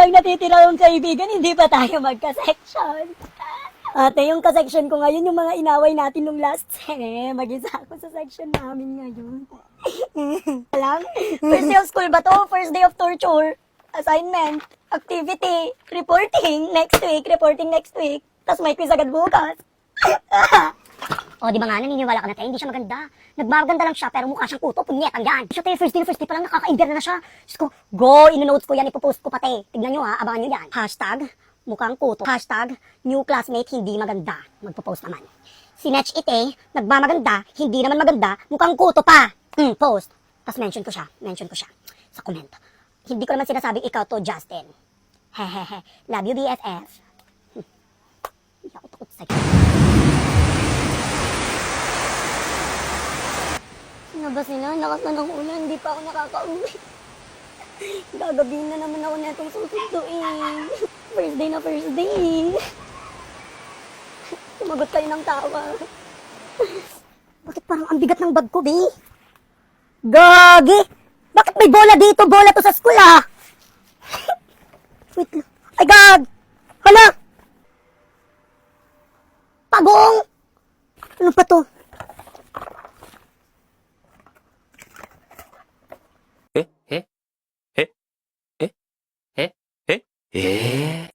lang natitira yung kaibigan, hindi pa tayo magka-section. Ate, yung ka-section ko ngayon, yung mga inaway natin nung last sem. Mag-isa ako sa section namin ngayon. Alam? First day of school ba to? First day of torture. Assignment. Activity. Reporting next week. Reporting next week. Tapos may quiz agad bukas. O, di ba nga, naniniwala ka na tayo, hindi siya maganda. Nagmaganda lang siya, pero mukha siyang kuto, punyetang yan. Siya tayo, first day pa lang, nakaka-imber na siya. Diyos ko, go, ino-notes ko yan, ipopost ko pati. Tignan nyo ha, abangan nyo yan. Hashtag, mukhang kuto. Hashtag, new classmate, hindi maganda. Magpo-post naman. Si Netch Ite, nagmamaganda, hindi naman maganda, mukhang kuto pa. Post. Tapos mention ko siya sa comment. Hindi ko naman sinasabing ikaw to, Justin. Hehehe, love you, BFF. Hindi ako takot sa'yo. Nabas nila, lakas na ng ulan, hindi pa ako nakaka-uwi. Gagabihin na naman ako na itong susunduin. First day na first day. Sumagot kayo ng tawa. Bakit parang ang bigat ng bag ko, Bi? Gagi! Bakit may bola dito? Bola to sa school, ah! Wait lang. Ay, gag! Hala! Pagong! Ano pa to?